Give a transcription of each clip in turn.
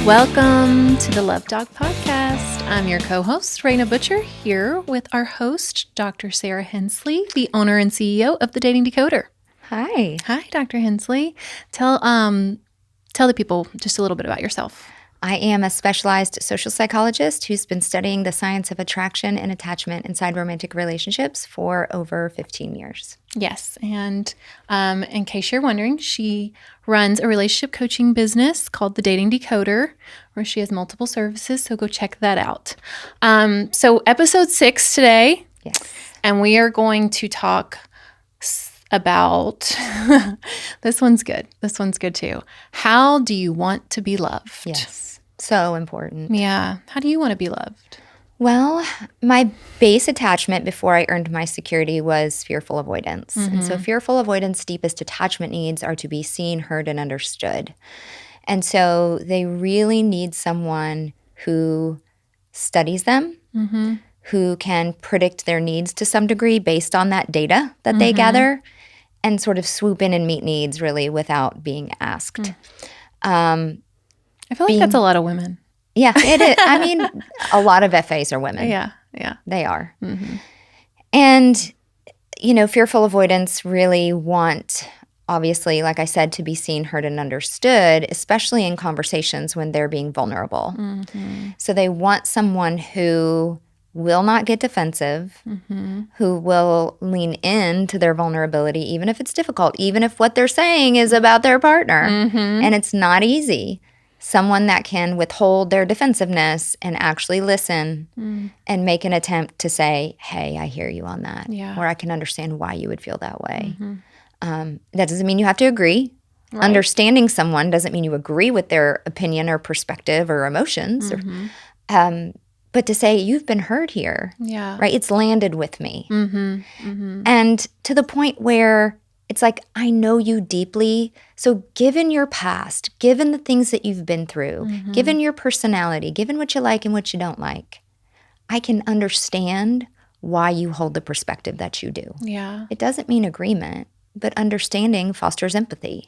Welcome to the Love Dog Podcast. I'm your co-host, Raina Butcher, here with our host, Dr. Sarah Hensley, the owner and CEO of The Dating Decoder. Hi. Hi, Dr. Hensley. Tell the people just a little bit about yourself. I am a specialized social psychologist who's been studying the science of attraction and attachment inside romantic relationships for over 15 years. Yes, and in case you're wondering, she runs a relationship coaching business called The Dating Decoder, where she has multiple services, so go check that out. So episode 6 today. Yes. And we are going to talk about, this one's good. This one's good too. How do you want to be loved? Yes. So important. Yeah. How do you want to be loved? Well, my base attachment before I earned my security was fearful avoidance. Mm-hmm. And so fearful avoidance deepest attachment needs are to be seen, heard, and understood. And so they really need someone who studies them, Mm-hmm. who can predict their needs to some degree based on that data that they gather, and sort of swoop in and meet needs really without being asked. I feel like that's a lot of women. Yeah, it is. I mean, a lot of FAs are women. Yeah. They are. Mm-hmm. And, fearful avoidance really want, obviously, like I said, to be seen, heard, and understood, especially in conversations when they're being vulnerable. Mm-hmm. So they want someone who will not get defensive, who will lean into their vulnerability, even if it's difficult, even if what they're saying is about their partner. And it's not easy. Someone that can withhold their defensiveness and actually listen and make an attempt to say, hey, I hear you on that. Yeah. Or I can understand why you would feel that way. That doesn't mean you have to agree. Right. Understanding someone doesn't mean you agree with their opinion or perspective or emotions. But to say, you've been heard here. Yeah. Right? It's landed with me. Mm-hmm. And to the point where it's like, I know you deeply. So given your past, given the things that you've been through, given your personality, given what you like and what you don't like, I can understand why you hold the perspective that you do. Yeah. It doesn't mean agreement, but understanding fosters empathy.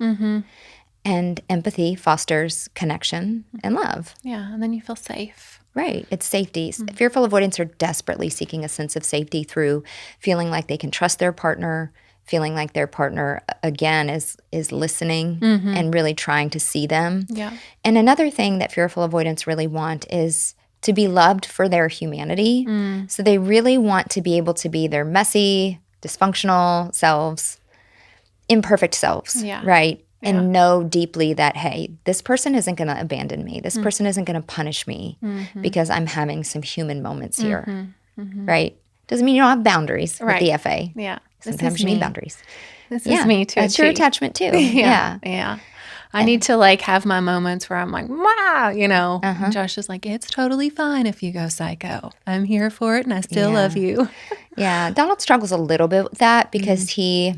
And empathy fosters connection and love. Yeah. And then you feel safe. Right. It's safety. Fearful avoidance are desperately seeking a sense of safety through feeling like they can trust their partner, feeling like their partner, again, is listening and really trying to see them. Yeah. And another thing that fearful avoidance really want is to be loved for their humanity. So they really want to be able to be their messy, dysfunctional selves, imperfect selves, right? And know deeply that, hey, this person isn't going to abandon me. This person isn't going to punish me because I'm having some human moments here, right? Doesn't mean you don't have boundaries with the FA. Yeah. Sometimes you need boundaries. This is me too. That's your attachment too. Yeah. I need to have my moments where I'm like, wow, And Josh is like, it's totally fine if you go psycho. I'm here for it and I still love you. Yeah. Donald struggles a little bit with that because he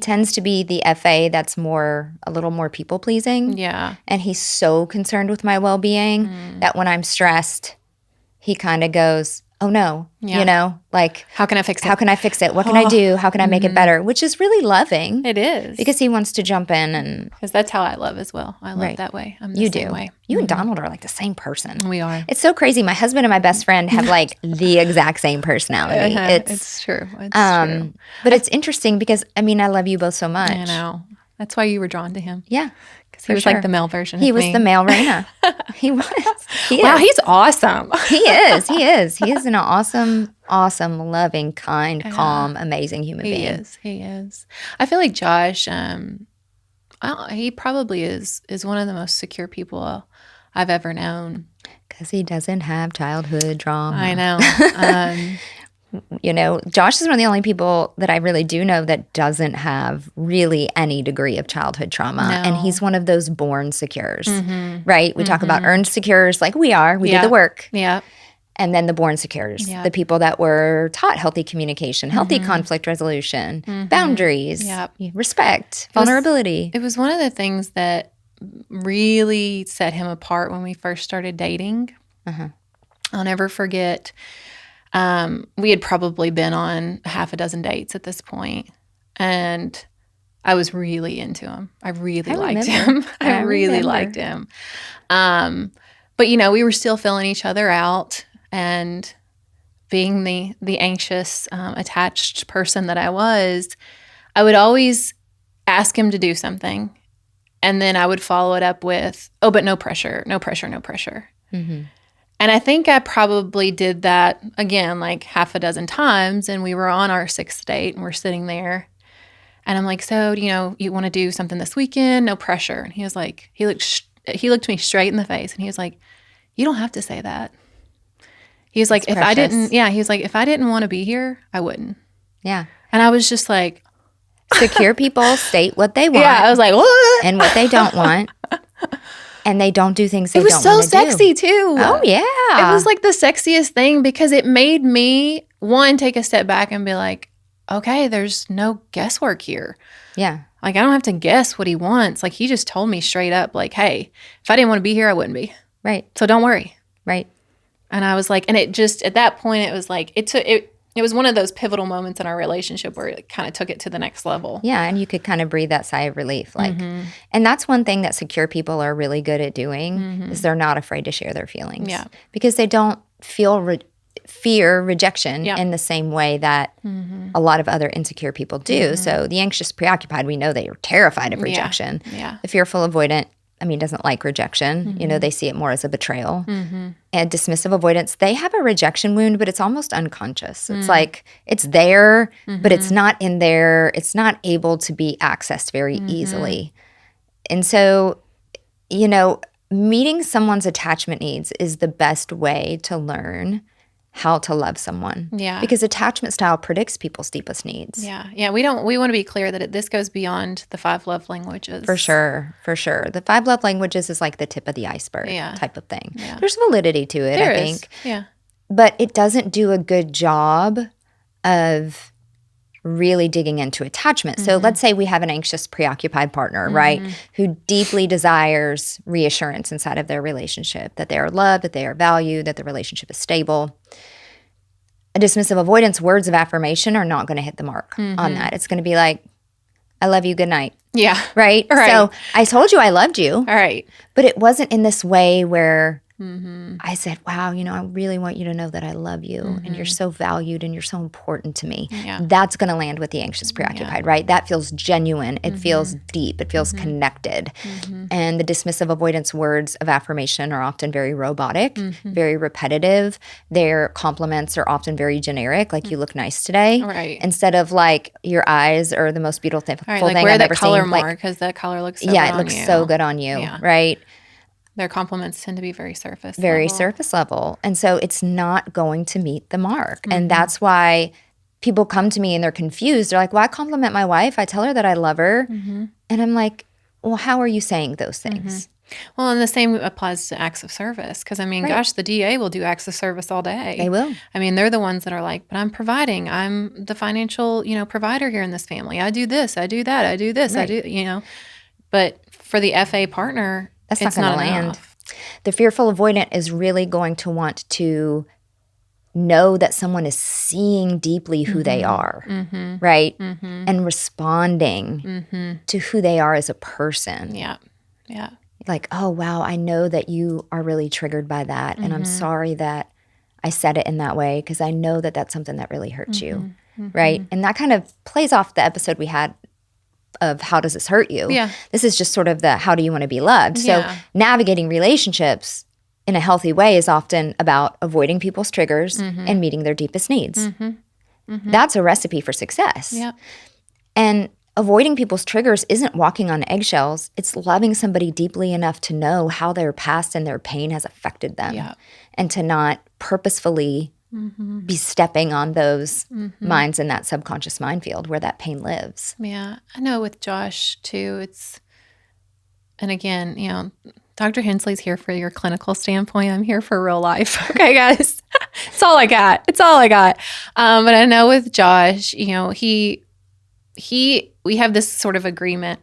tends to be the FA that's a little more people pleasing. Yeah. And he's so concerned with my well-being that when I'm stressed, he kind of goes, oh no, how can I fix it? How can I fix it? What can I do? How can I make it better? Which is really loving. It is. Because he wants to jump in and... Because that's how I love as well. I love that way. I'm the same way. You and Donald are like the same person. We are. It's so crazy. My husband and my best friend have the exact same personality. It's true. It's true. But it's interesting because, I love you both so much. I know. That's why you were drawn to him. Yeah. Because he was like the male version of me. He was the male Raina. He was. Wow, he's awesome. He is. He is an awesome, loving, kind, calm, amazing human being. He is. I feel like Josh, he probably is one of the most secure people I've ever known. Because he doesn't have childhood trauma. I know. Josh is one of the only people that I really do know that doesn't have really any degree of childhood trauma. No. And he's one of those born secures, right? We talk about earned secures like we are. We did the work. Yeah. And then the born secures, the people that were taught healthy communication, healthy conflict resolution, boundaries, respect, vulnerability. It was one of the things that really set him apart when we first started dating. I'll never forget. We had probably been on half a dozen dates at this point. And I was really into him. I really liked remember. him. I really remember. liked him. But we were still filling each other out, and being the anxious, attached person that I was, I would always ask him to do something, and then I would follow it up with, "Oh, but no pressure, no pressure, no pressure." Mm-hmm. And I think I probably did that again, like half a dozen times. And we were on our 6th date, and we're sitting there, and I'm like, "So, you want to do something this weekend? No pressure." And he was like, he looked me straight in the face, and he was like, "You don't have to say that." He was like, It's precious. he was like, "If I didn't want to be here, I wouldn't." Yeah. And I was just like, Secure people state what they want. yeah, I was like, "What?" And what they don't want. And they don't do things they It was don't so want to do. sexy too. Oh, yeah. It was like the sexiest thing, because it made me, one, take a step back and be like, okay, there's no guesswork here. Yeah. Like, I don't have to guess what he wants. Like, he just told me straight up, like, hey, if I didn't want to be here, I wouldn't be. Right. So don't worry. Right. And I was like, and it just, at that point, it was like, it was one of those pivotal moments in our relationship where it kind of took it to the next level. Yeah. And you could kind of breathe that sigh of relief. Like, and that's one thing that secure people are really good at doing is they're not afraid to share their feelings. Yeah. Because they don't feel fear rejection Yeah. in the same way that a lot of other insecure people do. So the anxious preoccupied, we know they are terrified of rejection. Yeah. The fearful avoidant, doesn't like rejection. They see it more as a betrayal. And dismissive avoidance, they have a rejection wound, but it's almost unconscious. It's like it's there, but it's not in there. It's not able to be accessed very easily. And so, meeting someone's attachment needs is the best way to learn how to love someone. Yeah. Because attachment style predicts people's deepest needs. Yeah. Yeah. We want to be clear that this goes beyond the 5 love languages. For sure. For sure. The 5 love languages is like the tip of the iceberg type of thing. Yeah. There's validity to it, I think. Yeah. But it doesn't do a good job of really digging into attachment. So let's say we have an anxious, preoccupied partner, right, who deeply desires reassurance inside of their relationship, that they are loved, that they are valued, that the relationship is stable. A dismissive avoidance, words of affirmation are not going to hit the mark on that. It's going to be like, I love you, good night. Yeah. Right? Right. So I told you I loved you. All right. But it wasn't in this way where I said, wow, I really want you to know that I love you and you're so valued and you're so important to me. Yeah. That's going to land with the anxious preoccupied, right? That feels genuine. It feels deep. It feels connected. And the dismissive avoidance words of affirmation are often very robotic, very repetitive. Their compliments are often very generic, like you look nice today. Right. Instead of like your eyes are the most beautiful All right. thing Like, wear I've that ever color seen. more, Like, because that color looks so yeah, good it looks on you. so good on you, Yeah. right? Their compliments tend to be very surface Very level. surface level. And so it's not going to meet the mark. And that's why people come to me and they're confused. They're like, well, I compliment my wife. I tell her that I love her. And I'm like, well, how are you saying those things? Well, and the same applies to acts of service. Because, gosh, the DA will do acts of service all day. They will. They're the ones that are like, but I'm providing. I'm the financial, provider here in this family. I do this. I do that. I do this. I do, But for the FA partner, That's it's not going to land. enough. The fearful avoidant is really going to want to know that someone is seeing deeply who they are, right? And responding to who they are as a person. Yeah. Yeah. Like, oh, wow, I know that you are really triggered by that. And I'm sorry that I said it in that way because I know that that's something that really hurts you, right? And that kind of plays off the episode we had of how does this hurt you? Yeah. This is just sort of the how do you want to be loved? Yeah. So navigating relationships in a healthy way is often about avoiding people's triggers and meeting their deepest needs. That's a recipe for success. Yeah. And avoiding people's triggers isn't walking on eggshells. It's loving somebody deeply enough to know how their past and their pain has affected them. Yeah. And to not purposefully be stepping on those minds in that subconscious minefield where that pain lives. Yeah. I know with Josh too, and again, Dr. Hensley's here for your clinical standpoint. I'm here for real life. Okay, guys. It's all I got. It's all I got. But I know with Josh, we have this sort of agreement.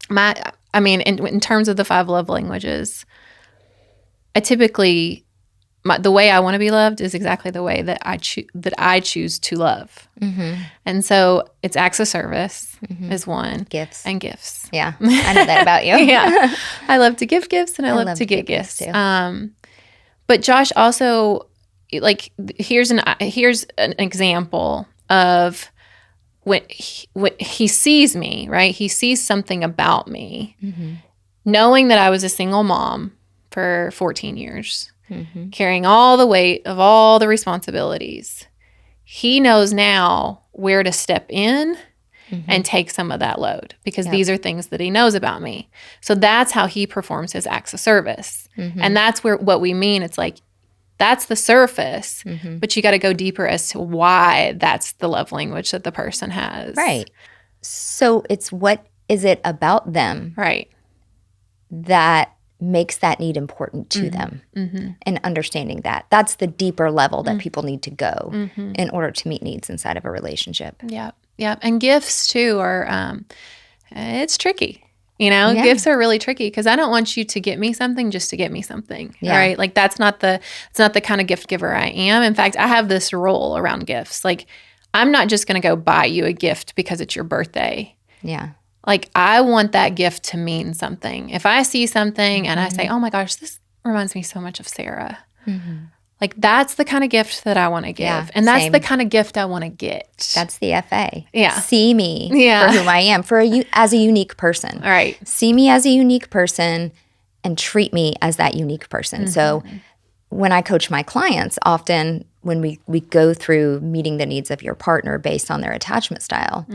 In terms of the 5 love languages, the way I want to be loved is exactly the way that I choose to love. And so it's acts of service is one. Gifts. And gifts. Yeah. I know that about you. Yeah. I love to give gifts and I love to get gifts. too. But Josh also, like, here's an example of when he sees me, right? He sees something about me, knowing that I was a single mom for 14 years, carrying all the weight of all the responsibilities. He knows now where to step in and take some of that load because these are things that he knows about me. So that's how he performs his acts of service. And that's what we mean. It's like, that's the surface, but you got to go deeper as to why that's the love language that the person has. Right. So it's what is it about them Right. that makes that need important to them, and understanding that. That's the deeper level that people need to go in order to meet needs inside of a relationship. Yeah. Yeah. And gifts too are, it's tricky. Gifts are really tricky because I don't want you to get me something just to get me something. Yeah. Right. Like it's not the kind of gift giver I am. In fact, I have this rule around gifts. Like I'm not just going to go buy you a gift because it's your birthday. Yeah. Like I want that gift to mean something. If I see something and I say, oh my gosh, this reminds me so much of Sarah. Like that's the kind of gift that I want to give. Yeah, and that's same. the kind of gift I want to get. That's the FA. Yeah. See me Yeah. for whom I am, as a unique person. All right. See me as a unique person and treat me as that unique person. So when I coach my clients, often when we go through meeting the needs of your partner based on their attachment style,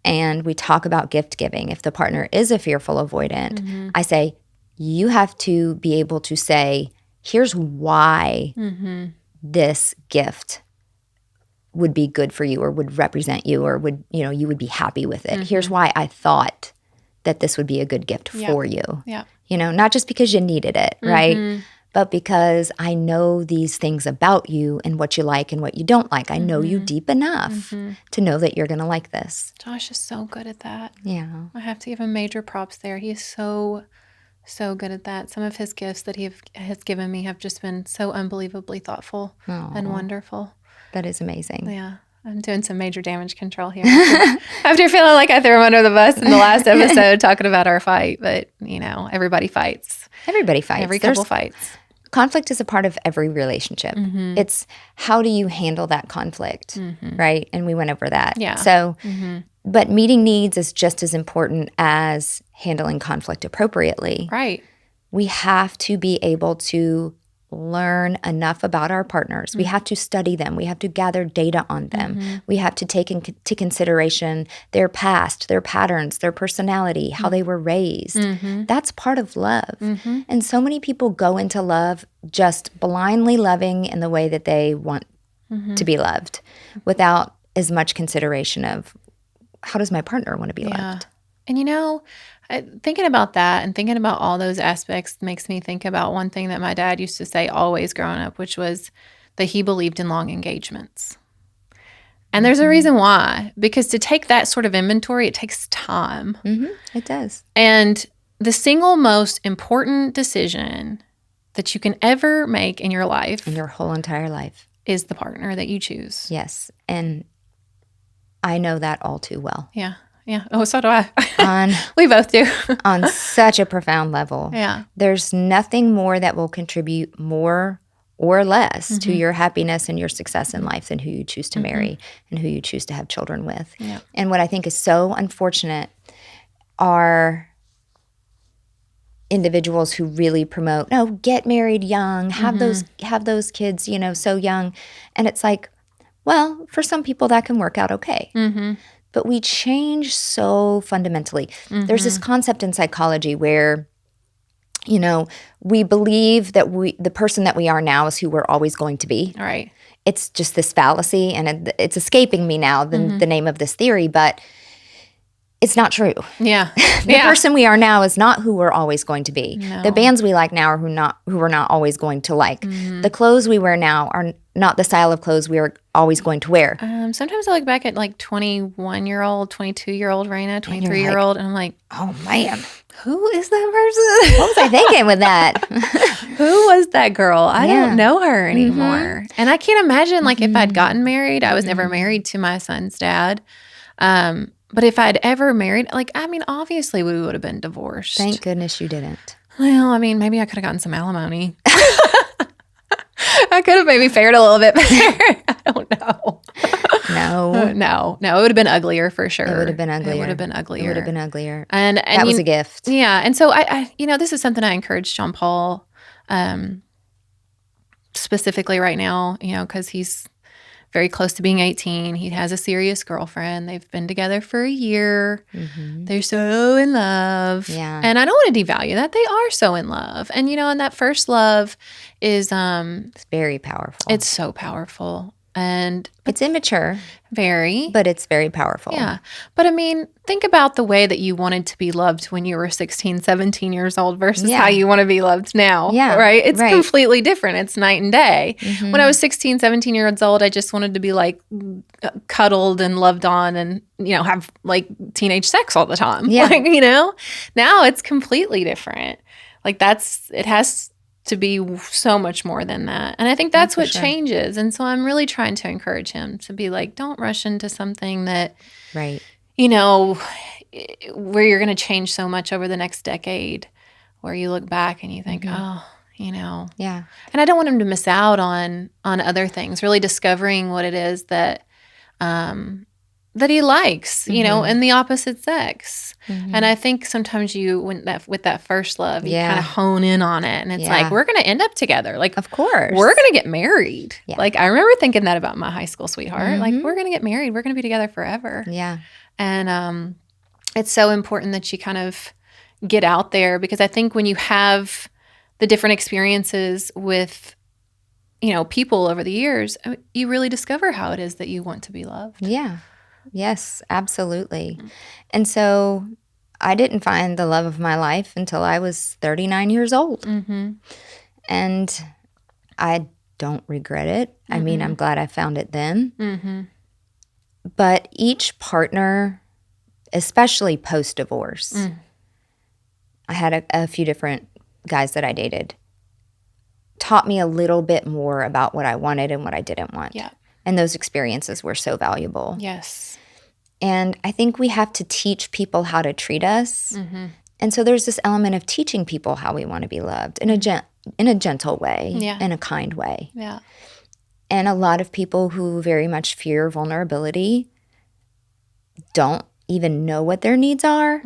and we talk about gift giving, if the partner is a fearful avoidant, I say, you have to be able to say, here's why this gift would be good for you or would represent you or would, you would be happy with it. Here's why I thought that this would be a good gift for you. Yeah. Not just because you needed it, right? But because I know these things about you and what you like and what you don't like. I know you deep enough to know that you're going to like this. Josh is so good at that. Yeah. I have to give him major props there. He is so good at that. Some of his gifts that he has given me have just been so unbelievably thoughtful and wonderful. That is amazing. Yeah. I'm doing some major damage control here. After feeling like I threw him under the bus in the last episode talking about our fight. But, everybody fights. Everybody fights. Every couple fights. Conflict is a part of every relationship. It's how do you handle that conflict, right? And we went over that. Yeah. So, but meeting needs is just as important as handling conflict appropriately. Right. We have to be able to learn enough about our partners. We have to study them. We have to gather data on them. We have to take into consideration their past, their patterns, their personality, how they were raised. That's part of love. And so many people go into love just blindly loving in the way that they want to be loved without as much consideration of how does my partner want to be loved? And thinking about that and thinking about all those aspects makes me think about one thing that my dad used to say always growing up, which was that he believed in long engagements. And there's a reason why, because to take that sort of inventory, it takes time. It does. And the single most important decision that you can ever make in your life, In your whole entire life. is the partner that you choose. Yes. And I know that all too well. Yeah. Yeah. Oh, so do I. We both do. On such a profound level. Yeah. There's nothing more that will contribute more or less to your happiness and your success in life than who you choose to marry and who you choose to have children with. Yeah. And what I think is so unfortunate are individuals who really promote, no, get married young, have those kids, so young. And it's like, well, for some people that can work out okay. But we change so fundamentally. There's this concept in psychology where, we believe that the person that we are now is who we're always going to be. All right. It's just this fallacy, and it's escaping me now, the name of this theory, but it's not true. Yeah. The person we are now is not who we're always going to be. No. The bands we like now are who we're not always going to like. The clothes we wear now are not the style of clothes we are always going to wear. Sometimes I look back at like 21-year-old, 22-year-old Raina, 23-year-old, and I'm like, Oh, man. Who is that person? What was I thinking with that? Who was that girl? I Yeah. don't know her anymore. And I can't imagine, like, if I'd gotten married, I was never married to my son's dad. But if I'd ever married, like, I mean, obviously we would have been divorced. Thank goodness you didn't. Well, I mean, maybe I could have gotten some alimony. I could have maybe fared a little bit better. I don't know. No. No, it would have been uglier for sure. It would have been uglier. It would have been uglier. It would have been uglier. And that was a gift. Yeah. And so I this is something I encourage John Paul specifically right now, because he's very close to being 18. He has a serious girlfriend. They've been together for a year. They're so in love. Yeah. And I don't want to devalue that. They are so in love. And, and that first love is it's very powerful. It's so powerful. And it's immature. Very. But it's very powerful. Yeah. But I mean, think about the way that you wanted to be loved when you were 16, 17 years old versus how you want to be loved now. Yeah. Right? It's completely different. It's night and day. When I was 16, 17 years old, I just wanted to be like cuddled and loved on and, have like teenage sex all the time. Yeah. Like, now it's completely different. Like it has to be so much more than that. And I think that's what changes. And so I'm really trying to encourage him to be like, don't rush into something that, right, where you're going to change so much over the next decade, where you look back and you think, Yeah. And I don't want him to miss out on other things, really discovering what it is that he likes, in the opposite sex. And I think sometimes with that first love, you kind of hone in on it. And it's like, we're going to end up together. Like, of course. We're going to get married. Yeah. Like, I remember thinking that about my high school sweetheart. Like, we're going to get married. We're going to be together forever. Yeah. And it's so important that you kind of get out there, because I think when you have the different experiences with people over the years, you really discover how it is that you want to be loved. Yeah. Yes, absolutely. And so I didn't find the love of my life until I was 39 years old. And I don't regret it. I mean, I'm glad I found it then. But each partner, especially post-divorce, I had a few different guys that I dated, taught me a little bit more about what I wanted and what I didn't want. Yeah. And those experiences were so valuable. Yes. And I think we have to teach people how to treat us. And so there's this element of teaching people how we want to be loved in a gentle way, in a kind way. Yeah. And a lot of people who very much fear vulnerability don't even know what their needs are.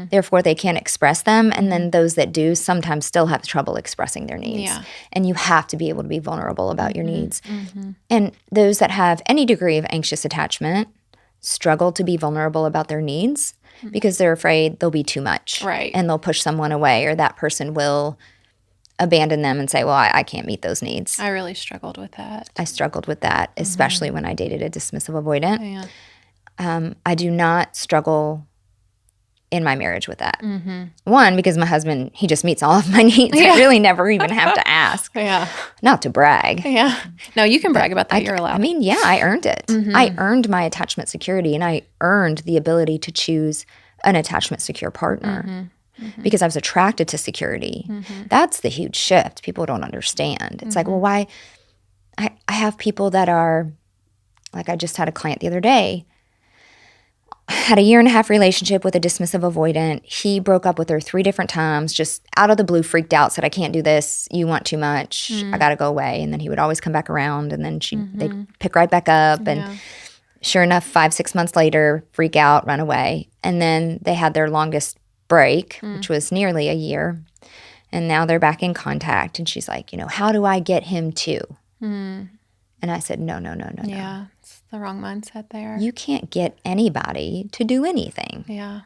Therefore, they can't express them. And then those that do sometimes still have trouble expressing their needs. Yeah. And you have to be able to be vulnerable about your needs. And those that have any degree of anxious attachment struggle to be vulnerable about their needs because they're afraid they'll be too much. Right. And they'll push someone away, or that person will abandon them and say, well, I can't meet those needs. I really struggled with that. I struggled with that, especially when I dated a dismissive avoidant. Yeah. I do not struggle in my marriage with that. One, because my husband, he just meets all of my needs. I really never even have to ask. Not to brag. Yeah. No, you can brag about that. You're allowed. I mean, I earned it. I earned my attachment security, and I earned the ability to choose an attachment secure partner because I was attracted to security. That's the huge shift people don't understand. It's like, well, why? I have people that are, like, I just had a client the other day, had a 1.5-year relationship with a dismissive avoidant. He broke up with her 3 different times, just out of the blue, freaked out, said, I can't do this. You want too much. I got to go away. And then he would always come back around, and then they'd pick right back up. And sure enough, 5-6 months later, freak out, run away. And then they had their longest break, which was nearly a year. And now they're back in contact. And she's like, how do I get him too? And I said, no. Yeah. It's the wrong mindset there. You can't get anybody to do anything. Yeah.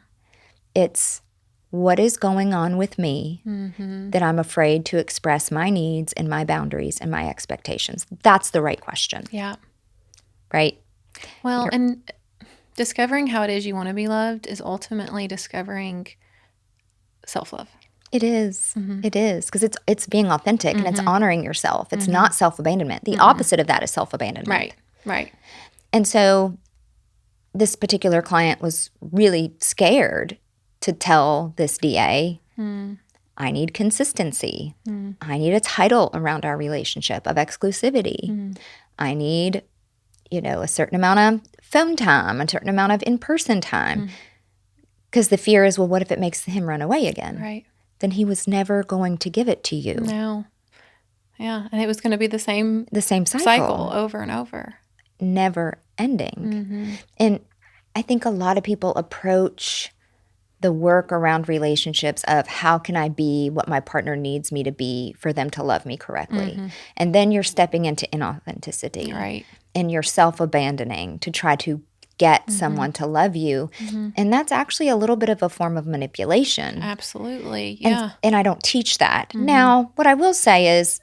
It's what is going on with me that I'm afraid to express my needs and my boundaries and my expectations. That's the right question. Yeah. Right? Well, and discovering how it is you want to be loved is ultimately discovering self-love. It is. It is. Because it's being authentic and it's honoring yourself. It's not self-abandonment. The opposite of that is self-abandonment. Right. And so this particular client was really scared to tell this DA, I need consistency. I need a title around our relationship of exclusivity. I need, a certain amount of phone time, a certain amount of in-person time. Because the fear is, well, what if it makes him run away again? Right. Then he was never going to give it to you. No. Yeah. And it was going to be the same cycle over and over. Never ending. And I think a lot of people approach the work around relationships of how can I be what my partner needs me to be for them to love me correctly. And then you're stepping into inauthenticity. Right. And you're self-abandoning to try to get someone to love you. And that's actually a little bit of a form of manipulation. Absolutely. Yeah. And I don't teach that. Now, what I will say is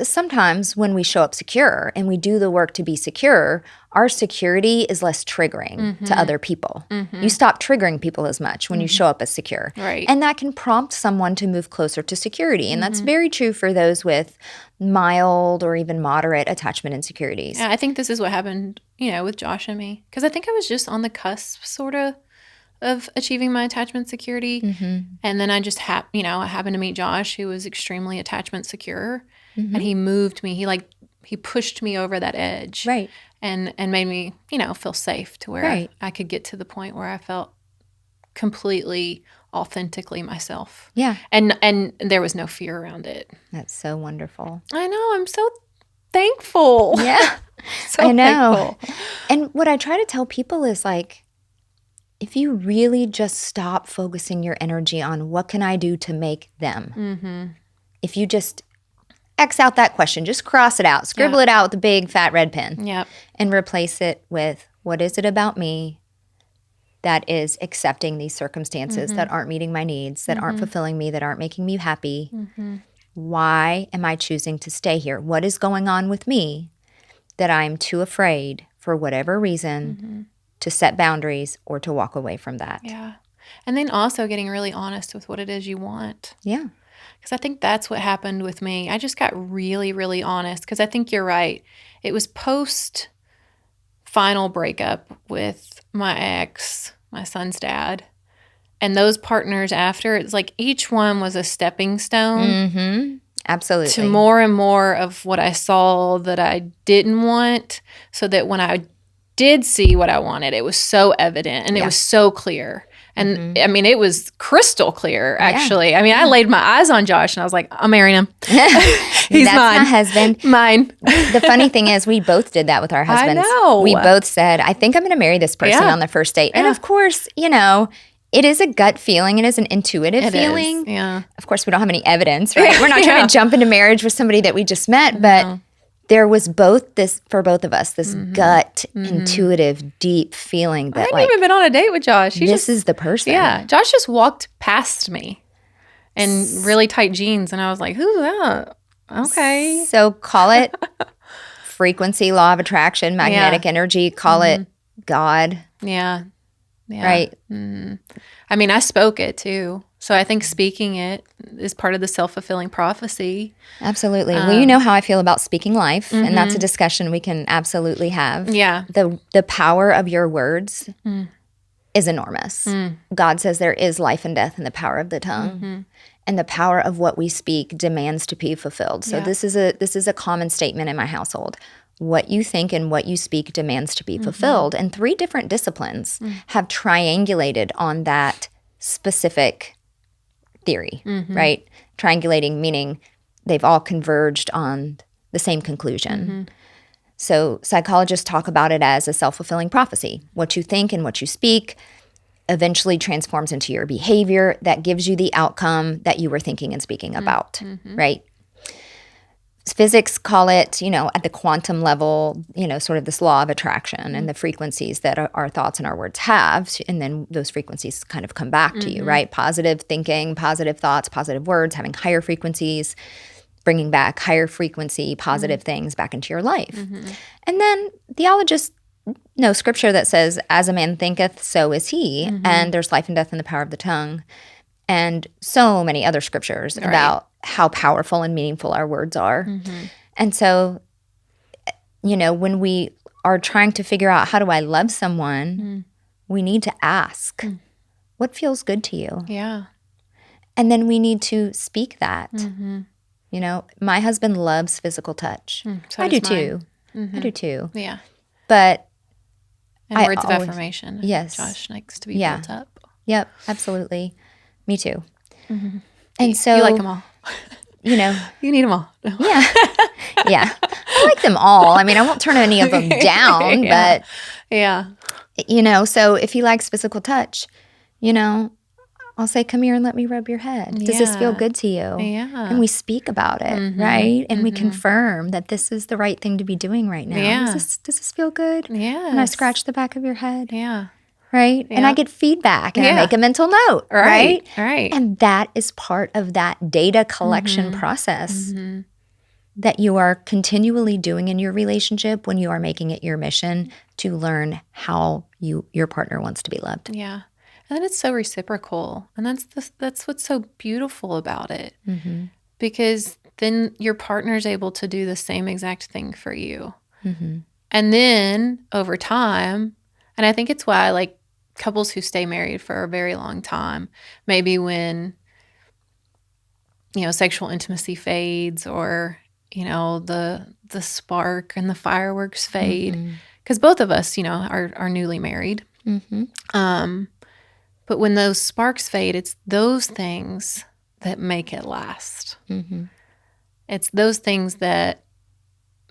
sometimes when we show up secure and we do the work to be secure, our security is less triggering to other people. You stop triggering people as much when you show up as secure. Right. And that can prompt someone to move closer to security. And that's very true for those with mild or even moderate attachment insecurities. Yeah, I think this is what happened, with Josh and me. Because I think I was just on the cusp, sort of achieving my attachment security. And then I just, I happened to meet Josh, who was extremely attachment secure. And he moved me. He pushed me over that edge. Right. And made me, feel safe to where I could get to the point where I felt completely authentically myself. Yeah. And there was no fear around it. That's so wonderful. I know. I'm so thankful. Yeah. So I know. thankful. And what I try to tell people is if you really just stop focusing your energy on what can I do to make them, if you just X out that question, just cross it out, scribble it out with a big fat red pen, and replace it with what is it about me that is accepting these circumstances that aren't meeting my needs, that aren't fulfilling me, that aren't making me happy. Why am I choosing to stay here? What is going on with me that I'm too afraid for whatever reason to set boundaries or to walk away from that? Yeah. And then also getting really honest with what it is you want. Yeah. Because I think that's what happened with me. I just got really, really honest because I think you're right. It was post final breakup with my ex, my son's dad. And those partners after, it's like each one was a stepping stone. Absolutely. To more and more of what I saw that I didn't want, so that when I did see what I wanted, it was so evident and it was so clear. And I mean, it was crystal clear, actually. Yeah. I mean, I laid my eyes on Josh and I was like, I'm marrying him. He's That's mine. my husband. Mine. The funny thing is, we both did that with our husbands. I know. We both said, I think I'm going to marry this person on the first date. And of course, it is a gut feeling. It is an intuitive feeling. Yeah. Of course, we don't have any evidence, right? We're not trying to jump into marriage with somebody that we just met, but there was for both of us, this gut, intuitive, deep feeling that I hadn't even been on a date with Josh. This is the person. Yeah. Josh just walked past me in really tight jeans. And I was like, who's that? Okay. So call it frequency, law of attraction, magnetic energy. Call it God. Yeah. Right. I mean, I spoke it too. So I think speaking it is part of the self-fulfilling prophecy. Absolutely. Well, you know how I feel about speaking life, and that's a discussion we can absolutely have. Yeah. The power of your words is enormous. God says there is life and death in the power of the tongue. And the power of what we speak demands to be fulfilled. So this is a common statement in my household. What you think and what you speak demands to be fulfilled. And 3 different disciplines have triangulated on that specific theory, right? Triangulating meaning they've all converged on the same conclusion. So psychologists talk about it as a self-fulfilling prophecy. What you think and what you speak eventually transforms into your behavior that gives you the outcome that you were thinking and speaking about, right? Physics call it, at the quantum level, sort of this law of attraction and the frequencies that our thoughts and our words have. And then those frequencies kind of come back to you, right? Positive thinking, positive thoughts, positive words, having higher frequencies, bringing back higher frequency, positive things back into your life. And then theologists know scripture that says, as a man thinketh, so is he. And there's life and death in the power of the tongue. And so many other scriptures about how powerful and meaningful our words are. And so, when we are trying to figure out how do I love someone, we need to ask, What feels good to you? Yeah. And then we need to speak that. Mm-hmm. You know, my husband loves physical touch. So I do does too. mine. I do too. Yeah. But And I words of always, affirmation. yes. Josh likes to be Yeah. built up. Yep, absolutely. Me too. Mm-hmm. And so, you like them all. You know, You need them all. yeah. Yeah. I like them all. I mean, I won't turn any of them down, Yeah. but, Yeah. you know, so if he likes physical touch, you know, I'll say, come here and let me rub your head. Does this feel Yeah. good to you? Yeah. And we speak about it, right? And we confirm that this is the right thing to be doing right now. Yeah. Does this feel good? Yes. And I scratch the back of your head. Yeah. Right? And I Yep. get feedback and I Yeah. make a mental note, right? Right. And that is part of that data collection process that you are continually doing in your relationship when you are making it your mission to learn how your partner wants to be loved. Yeah. And then it's so reciprocal. And that's what's so beautiful about it. Mm-hmm. Because then your partner's able to do the same exact thing for you. Mm-hmm. And then over time, and I think it's why I like couples who stay married for a very long time, maybe when, sexual intimacy fades or, the spark and the fireworks fade. Because both of us, are newly married. Mm-hmm. But when those sparks fade, it's those things that make it last. Mm-hmm. It's those things that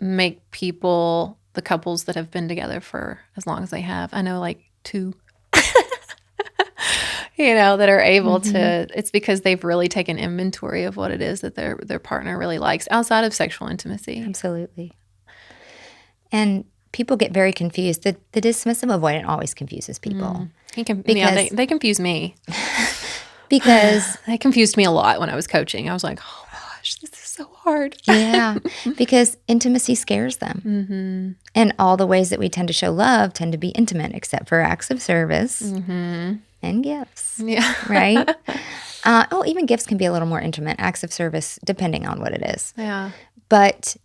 make people, the couples that have been together for as long as they have. I know like 2, that are able to, it's because they've really taken inventory of what it is that their partner really likes outside of sexual intimacy. Absolutely. And people get very confused. The dismissive avoidant always confuses people. They confuse me. Because they confused me a lot when I was coaching. I was like, oh my gosh, this is so hard. Yeah, because intimacy scares them. Mm-hmm. And all the ways that we tend to show love tend to be intimate, except for acts of service and gifts. Yeah. Right? Even gifts can be a little more intimate, acts of service, depending on what it is. Yeah. But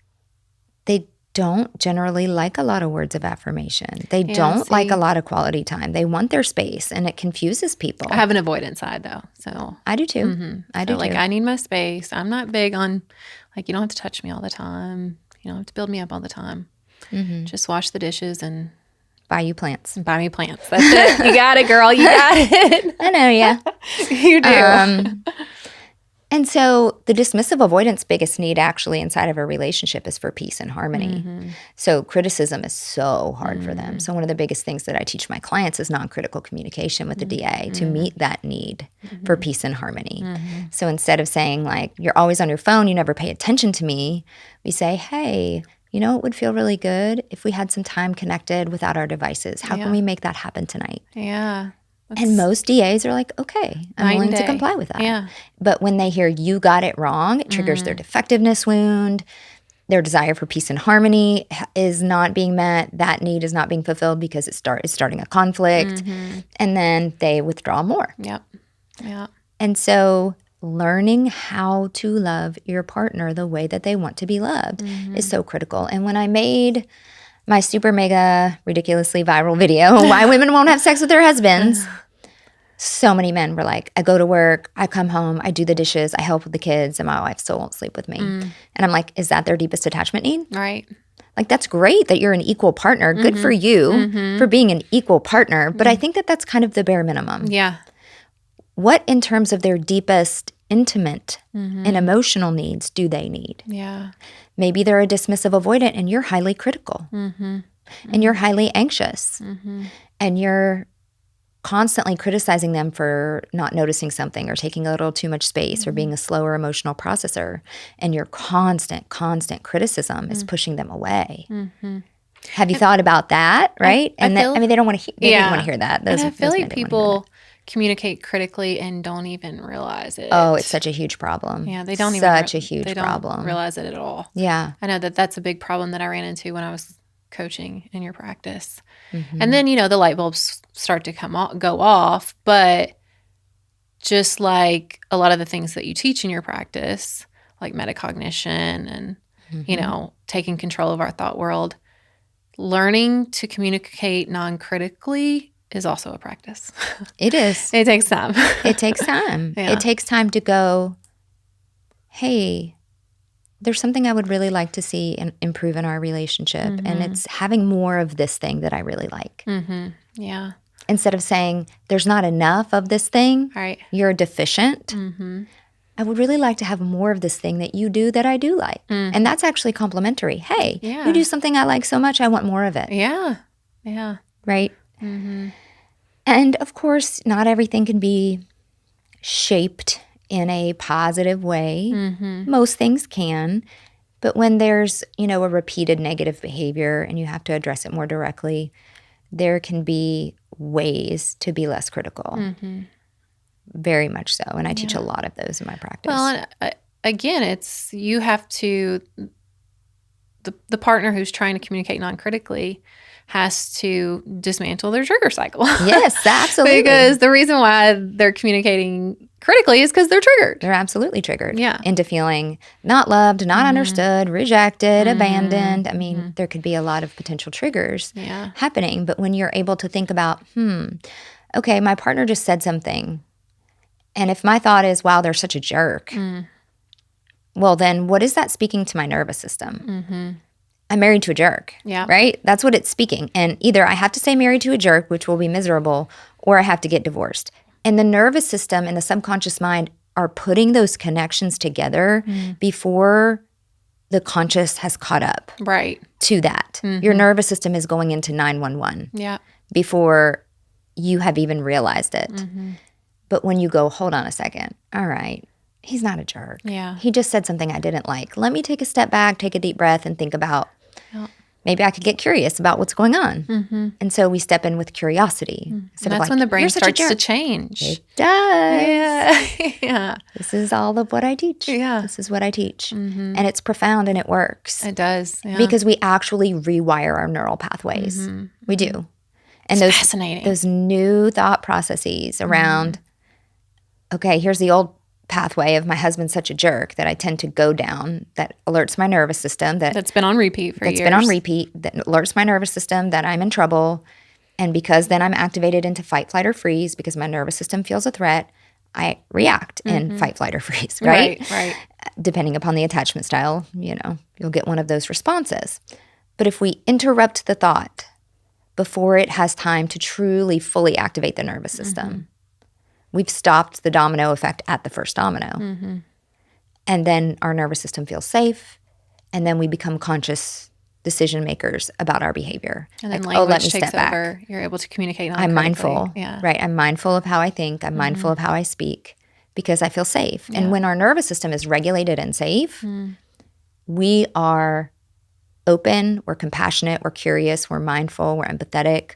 they don't generally like a lot of words of affirmation. They don't like a lot of quality time. They want their space, and it confuses people. I have an avoidant side, though. So I do too. I do too. I need my space. I'm not big on, you don't have to touch me all the time. You don't have to build me up all the time. Just wash the dishes and buy you plants. Buy me plants. That's it. You got it, girl. You got it. I know, yeah. You do. And so the dismissive avoidance biggest need actually inside of a relationship is for peace and harmony. So criticism is so hard for them. So one of the biggest things that I teach my clients is non-critical communication with the DA to meet that need for peace and harmony. So instead of saying like, you're always on your phone, you never pay attention to me, we say, hey, it would feel really good if we had some time connected without our devices. How can we make that happen tonight? Yeah. And most DAs are like, okay, I'm willing to comply with that. Yeah. But when they hear you got it wrong, it triggers their defectiveness wound. Their desire for peace and harmony is not being met. That need is not being fulfilled because it's starting a conflict. And then they withdraw more. Yep. Yeah. And so learning how to love your partner the way that they want to be loved is so critical. And when I made my super mega ridiculously viral video, Why Women Won't Have Sex with Their Husbands, so many men were like, I go to work, I come home, I do the dishes, I help with the kids, and my wife still won't sleep with me. And I'm like, is that their deepest attachment need? Right. Like, that's great that you're an equal partner. Good for you for being an equal partner. But I think that that's kind of the bare minimum. Yeah. What in terms of their deepest intimate and emotional needs do they need? Yeah. Maybe they're a dismissive avoidant and you're highly critical and you're highly anxious and you're constantly criticizing them for not noticing something or taking a little too much space or being a slower emotional processor, and your constant criticism is pushing them away. Have you thought about that, right? They don't want to they didn't want to hear that. And I feel like people communicate critically and don't even realize it. Oh, it's such a huge problem. Yeah, they don't realize it at all. Yeah. I know that's a big problem that I ran into when I was coaching in your practice. And then, the light bulbs start to go off, but just like a lot of the things that you teach in your practice, like metacognition and, taking control of our thought world, learning to communicate non-critically is also a practice. It is. It takes time. It takes time. Yeah. It takes time to go, hey, there's something I would really like to see and improve in our relationship. And it's having more of this thing that I really like. Yeah. Instead of saying, there's not enough of this thing, Right. you're deficient. I would really like to have more of this thing that you do that I do like. And that's actually complimentary. Hey, Yeah. you do something I like so much, I want more of it. Yeah. Yeah. Right? And of course, not everything can be shaped in a positive way. Most things can. But when there's, a repeated negative behavior and you have to address it more directly, there can be ways to be less critical. Very much so. And I teach a lot of those in my practice. Well, and again, it's you have to, the partner who's trying to communicate non-critically has to dismantle their trigger cycle. Yes, absolutely. Because the reason why they're communicating critically is because they're triggered. They're absolutely triggered Yeah. into feeling not loved, not understood, rejected, abandoned. I mean, there could be a lot of potential triggers happening. But when you're able to think about, okay, my partner just said something. And if my thought is, wow, they're such a jerk, well, then what is that speaking to my nervous system? I'm married to a jerk, right? That's what it's speaking. And either I have to say married to a jerk, which will be miserable, or I have to get divorced. And the nervous system and the subconscious mind are putting those connections together before the conscious has caught up to that. Your nervous system is going into 911 before you have even realized it. But when you go, hold on a second, all right, he's not a jerk. He just said something I didn't like. Let me take a step back, take a deep breath, and think about maybe I could get curious about what's going on. And so we step in with curiosity. And that's when the brain starts to change. It does. Yeah. This is all of what I teach. Yeah. This is what I teach. And it's profound and it works. It does. Yeah. Because we actually rewire our neural pathways. We do. And it's fascinating. Those new thought processes around, okay, here's the old pathway of my husband's such a jerk that I tend to go down that alerts my nervous system that's been on repeat for years. That's been on repeat, that alerts my nervous system that I'm in trouble. And because then I'm activated into fight, flight, or freeze because my nervous system feels a threat, I react in fight, flight, or freeze, right? Right. Depending upon the attachment style, you'll get one of those responses. But if we interrupt the thought before it has time to truly, fully activate the nervous system, we've stopped the domino effect at the first domino. And then our nervous system feels safe. And then we become conscious decision makers about our behavior. And then language takes over. You're able to communicate non-critically. I'm mindful. Right. I'm mindful of how I think. I'm mindful of how I speak because I feel safe. And when our nervous system is regulated and safe, we are open, we're compassionate, we're curious, we're mindful, we're empathetic,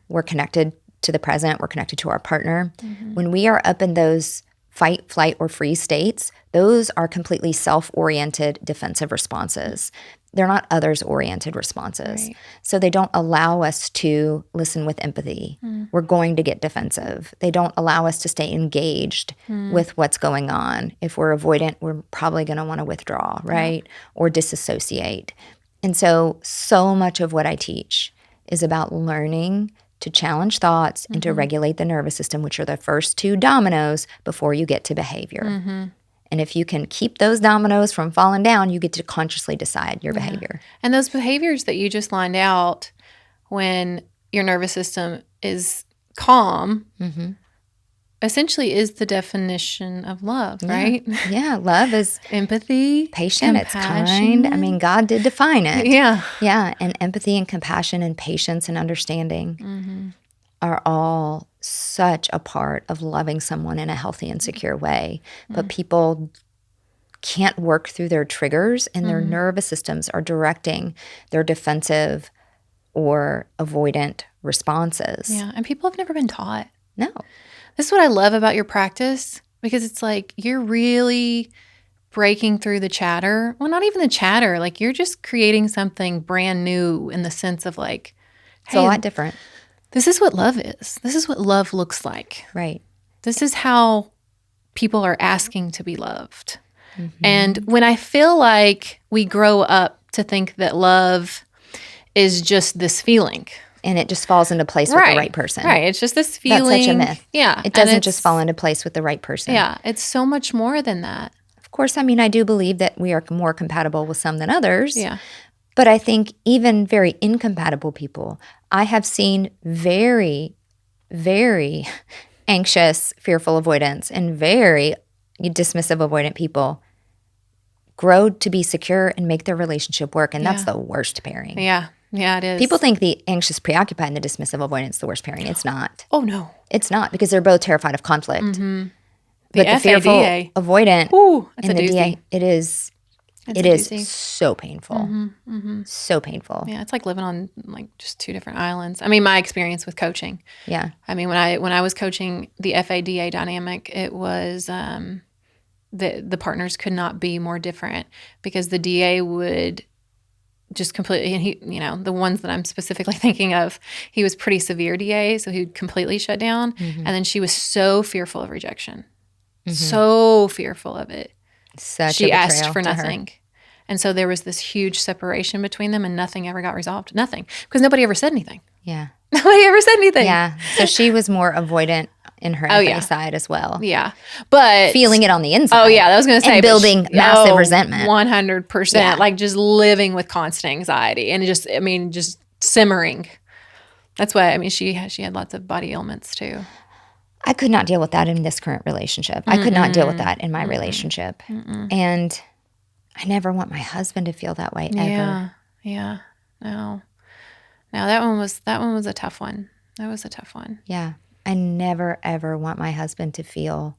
we're connected to the present, we're connected to our partner. When we are up in those fight, flight, or freeze states, those are completely self-oriented defensive responses. They're not others-oriented responses. So they don't allow us to listen with empathy. We're going to get defensive. They don't allow us to stay engaged with what's going on. If we're avoidant, we're probably going to want to withdraw, right? Or disassociate. And so much of what I teach is about learning to challenge thoughts and to regulate the nervous system, which are the first two dominoes before you get to behavior. And if you can keep those dominoes from falling down, you get to consciously decide your behavior. And those behaviors that you just lined out when your nervous system is calm essentially is the definition of love, right? Yeah, love is empathy, patient, it's kind. I mean, God did define it. Yeah. And empathy and compassion and patience and understanding are all such a part of loving someone in a healthy and secure way. But people can't work through their triggers, and their nervous systems are directing their defensive or avoidant responses. Yeah, and people have never been taught. No. This is what I love about your practice, because it's like you're really breaking through the chatter. Well, not even the chatter. Like you're just creating something brand new in the sense of like, hey, it's a lot different. This is what love is. This is what love looks like. Right. This is how people are asking to be loved. And when I feel like we grow up to think that love is just this feeling, and it just falls into place with the right person. Right. It's just this That's feeling. such a myth. Yeah. It doesn't just fall into place with the right person. Yeah. It's so much more than that. Of course, I mean, I do believe that we are more compatible with some than others. Yeah. But I think even very incompatible people, I have seen very, very anxious, fearful avoidance and very dismissive avoidant people grow to be secure and make their relationship work. And that's the worst pairing. Yeah. Yeah, it is. People think the anxious, preoccupied, and the dismissive avoidant is the worst pairing. It's not. Oh, no. It's not, because they're both terrified of conflict. Mm-hmm. But the fearful avoidant and the DA, it is so painful. Mm-hmm. So painful. Yeah, it's like living on like just two different islands. I mean, my experience with coaching. Yeah. I mean, when I was coaching the FADA dynamic, it was the partners could not be more different, because the DA would just completely, and he, you know, the ones that I'm specifically thinking of, he was pretty severe DA, so he would completely shut down. And then she was so fearful of rejection, so fearful of it. She asked for nothing. And so there was this huge separation between them, and nothing ever got resolved. Nothing. Because nobody ever said anything. Yeah. Nobody ever said anything. Yeah. So she was more avoidant in her FA side as well. Yeah. But feeling it on the inside. Oh, yeah. I was going to say. And building massive resentment. 100%. Yeah. Like just living with constant anxiety and just simmering. That's why, I mean, she had lots of body ailments too. I could not deal with that in this current relationship. I could not deal with that in my relationship. And I never want my husband to feel that way ever. Yeah. No, that one was a tough one. That was a tough one. Yeah. I never, ever want my husband to feel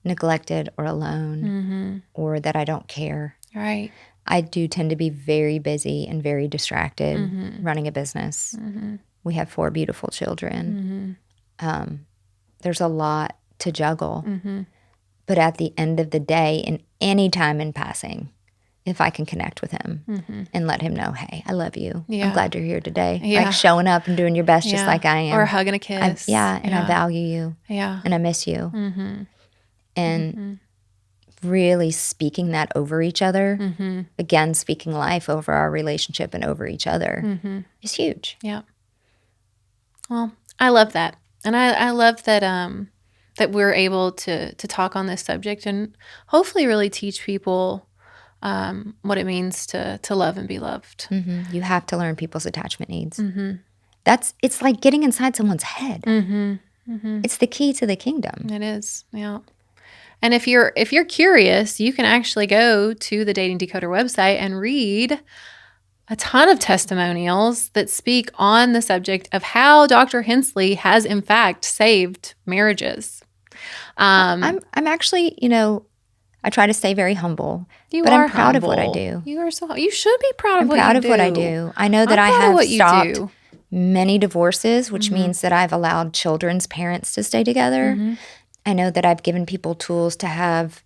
neglected or alone or that I don't care. Right. I do tend to be very busy and very distracted running a business. We have 4 beautiful children. There's a lot to juggle. But at the end of the day, in any time in passing, if I can connect with him and let him know, hey, I love you. I'm glad you're here today. Like showing up and doing your best just like I am. Or a hug and a kiss. And I value you. Yeah. And I miss you. And really speaking that over each other, again, speaking life over our relationship and over each other is huge. Yeah. Well, I love that. And I love that that we're able to talk on this subject and hopefully really teach people what it means to love and be loved. You have to learn people's attachment needs. It's like getting inside someone's head. It's the key to the kingdom. It is, yeah. And if you're curious, you can actually go to the Dating Decoder website and read a ton of testimonials that speak on the subject of how Dr. Hensley has in fact saved marriages. I'm actually, I try to stay very humble, but I'm proud of what I do. You should be proud of what you do. I'm proud of what I do. I know that I have stopped many divorces, which means that I've allowed children's parents to stay together. I know that I've given people tools to have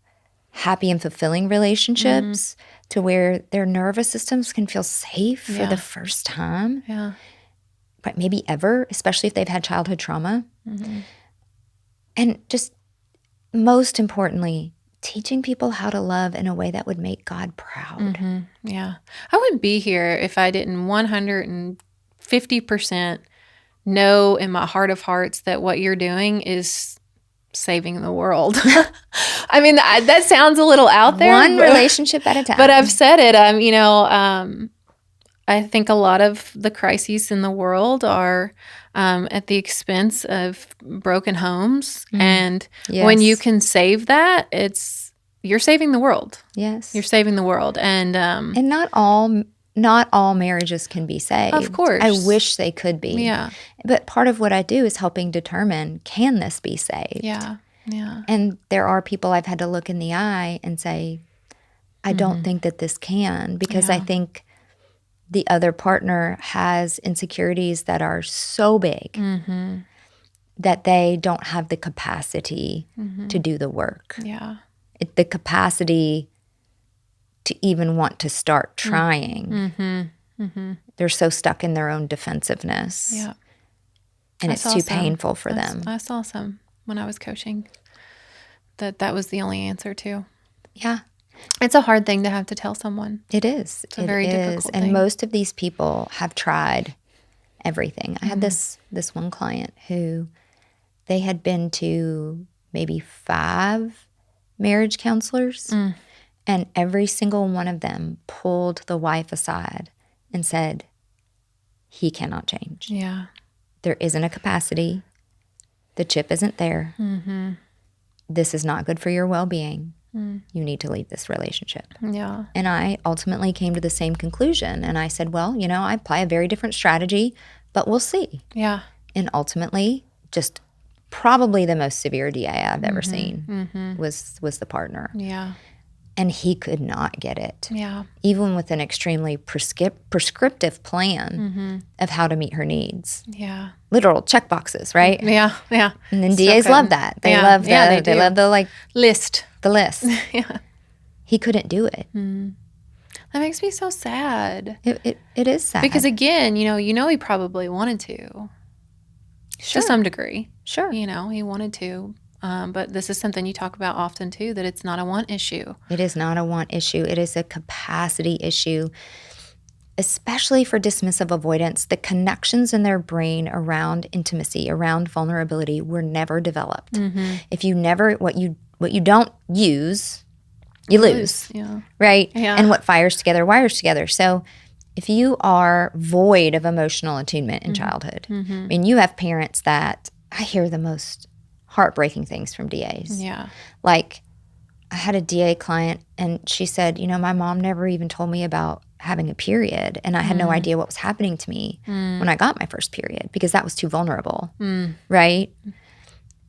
happy and fulfilling relationships to where their nervous systems can feel safe for the first time. Yeah. But maybe ever, especially if they've had childhood trauma. And just most importantly, teaching people how to love in a way that would make God proud. Yeah. I wouldn't be here if I didn't 150% know in my heart of hearts that what you're doing is saving the world. I mean, that sounds a little out there. One relationship at a time. But I've said it. I think a lot of the crises in the world are at the expense of broken homes. And when you can save that, you're saving the world. Yes. You're saving the world. And not all marriages can be saved. Of course. I wish they could be. Yeah. But part of what I do is helping determine, can this be saved? Yeah. Yeah. And there are people I've had to look in the eye and say, I don't think that this can, because I think the other partner has insecurities that are so big that they don't have the capacity to do the work. Yeah. The capacity to even want to start trying. They're so stuck in their own defensiveness. Yeah. And it's too painful for them. I saw some when I was coaching that was the only answer to. Yeah. It's a hard thing to have to tell someone. It is. It's a very difficult thing. And most of these people have tried everything. I had this one client who they had been to maybe 5 marriage counselors, and every single one of them pulled the wife aside and said, he cannot change. Yeah. There isn't a capacity. The chip isn't there. This is not good for your well-being. You need to leave this relationship. Yeah. And I ultimately came to the same conclusion. And I said, well, I apply a very different strategy, but we'll see. Yeah. And ultimately, just probably the most severe DA I've ever seen was the partner. Yeah. And he could not get it. Yeah. Even with an extremely prescriptive plan of how to meet her needs. Yeah. Literal check boxes, right? Yeah. Yeah. And then So DAs good. love that. They Yeah. love the Yeah, they love the list. the list. Yeah. He couldn't do it. That makes me so sad. It is sad. Because again, he probably wanted to some degree. Sure. He wanted to. But this is something you talk about often too, that it's not a want issue. It is not a want issue. It is a capacity issue, especially for dismissive avoidance. The connections in their brain around intimacy, around vulnerability were never developed. If you never, what you don't use, you lose. Yeah. Right? Yeah. And what fires together wires together. So if you are void of emotional attunement in childhood, I mean, you have parents that I hear the most heartbreaking things from DAs. Yeah. Like, I had a DA client and she said, my mom never even told me about having a period, and I had no idea what was happening to me when I got my first period because that was too vulnerable. Right?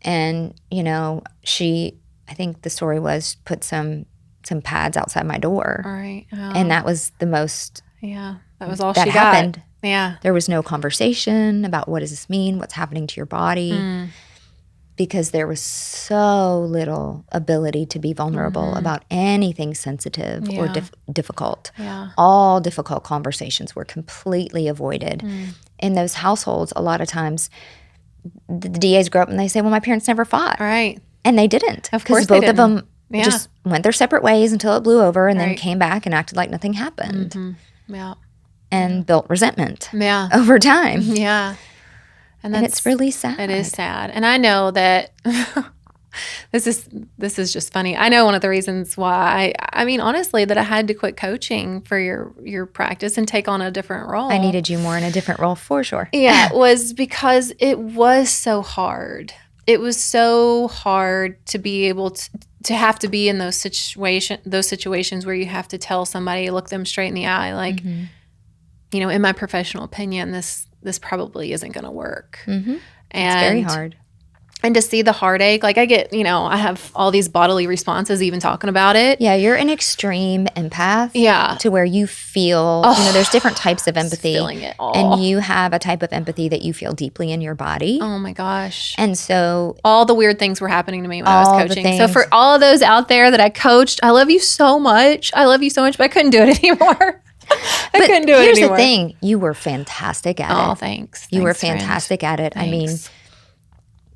And, I think the story was put some pads outside my door. All right. And that was the most Yeah. That was all that she happened. got. Yeah. There was no conversation about what does this mean, what's happening to your body. Because there was so little ability to be vulnerable about anything sensitive or difficult. Yeah. All difficult conversations were completely avoided. In those households, a lot of times, the DAs grow up and they say, well, my parents never fought. All right. And they didn't. Of course Because they both of them Yeah. just went their separate ways until it blew over and then Right. came back and acted like nothing happened. Yeah. And built resentment Yeah. over time. Yeah. And it's really sad. It is sad. And I know that this is just funny. I know one of the reasons why I mean, honestly, that I had to quit coaching for your practice and take on a different role. I needed you more in a different role for sure. Yeah, was because it was so hard. It was so hard to be able to have to be in those situations where you have to tell somebody, look them straight in the eye, like, in my professional opinion, this probably isn't going to work. Mm-hmm. And it's very hard. And to see the heartache, like I get, I have all these bodily responses even talking about it. Yeah, you're an extreme empath. Yeah. To where you feel, there's different types of empathy. Feeling it all. And you have a type of empathy that you feel deeply in your body. Oh my gosh. And so all the weird things were happening to me when I was all the coaching. things. So for all of those out there that I coached, I love you so much. But I couldn't do it anymore. I couldn't do it here's anymore. the thing. You were fantastic at it. Oh, thanks. You were Thanks, fantastic at it. Thanks. I mean,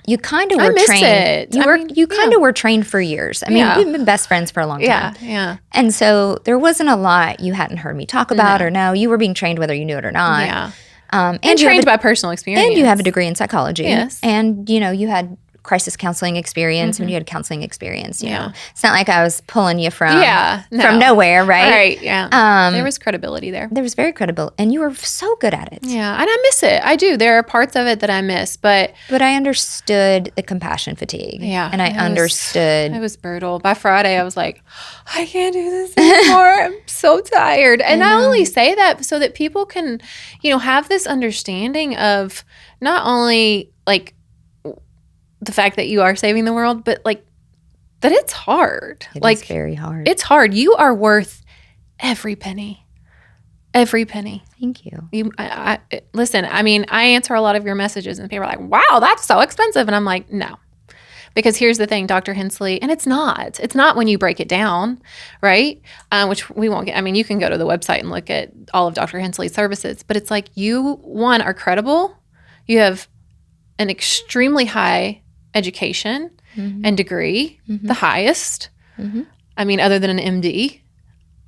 you kind of I were miss trained. it. You kind of were trained for years. I mean, Yeah. we've been best friends for a long time. Yeah, yeah. And so there wasn't a lot you hadn't heard me talk about or know. You were being trained whether you knew it or not. Yeah. And And you have trained a- by personal experience. And you have a degree in psychology. Yes. And, you had crisis counseling experience when you had counseling experience. You Yeah. know, it's not like I was pulling you from no. from nowhere, right? Right, yeah. There was credibility there. There was very credible, and you were so good at it. Yeah, and I miss it. I do. There are parts of it that I miss, but But I understood the compassion fatigue. yeah. And I understood. It was brutal. By Friday, I was like, I can't do this anymore. I'm so tired. And I only say that so that people can, have this understanding of not only like the fact that you are saving the world, but like that it's hard. It like is very hard. It's hard. You are worth every penny. Every penny. Thank you. Listen, I mean, I answer a lot of your messages and people are like, wow, that's so expensive. And I'm like, no. Because here's the thing, Dr. Hensley, and it's not when you break it down, right? Which we won't get. I mean, you can go to the website and look at all of Dr. Hensley's services, but it's like you, one, are credible. You have an extremely high education and degree, the highest. I mean, other than an MD.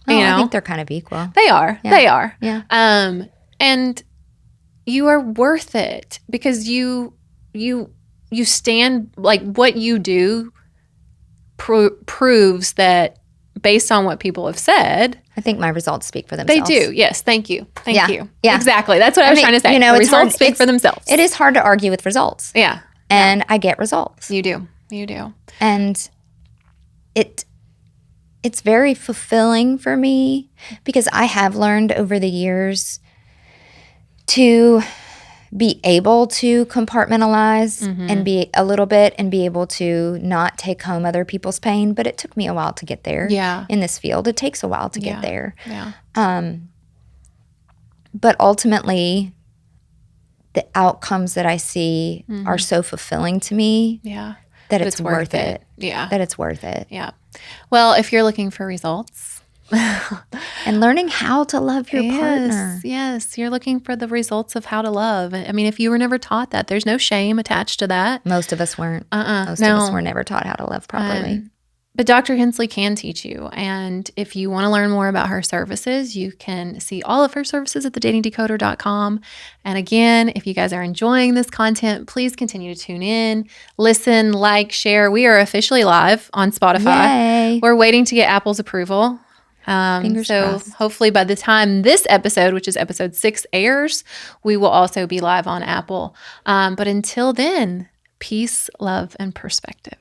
I think they're kind of equal. They are. Yeah. They are. Yeah. And you are worth it because you stand, like, what you do proves that, based on what people have said. I think my results speak for They themselves. do. Yes. Thank you. Thank you. Yeah. Exactly. That's what I was trying to say. The it's results hard, speak for themselves. It is hard to argue with results. Yeah. And I get results. You do. You do. And it's very fulfilling for me because I have learned over the years to be able to compartmentalize and be a little bit and be able to not take home other people's pain. But it took me a while to get there. Yeah. In this field, it takes a while to get there. Yeah. But ultimately, the outcomes that I see are so fulfilling to me. Yeah. That it's worth it. Yeah. That it's worth it. Yeah. Well, if you're looking for results and learning how to love your partner. Yes. You're looking for the results of how to love. I mean, if you were never taught that, there's no shame attached to that. Most of us weren't. Most of us were never taught how to love properly. But Dr. Hensley can teach you. And if you want to learn more about her services, you can see all of her services at thedatingdecoder.com. And again, if you guys are enjoying this content, please continue to tune in, listen, like, share. We are officially live on Spotify. Yay. We're waiting to get Apple's approval. Fingers crossed. Hopefully by the time this episode, which is episode 6, airs, we will also be live on Apple. But until then, peace, love, and perspective.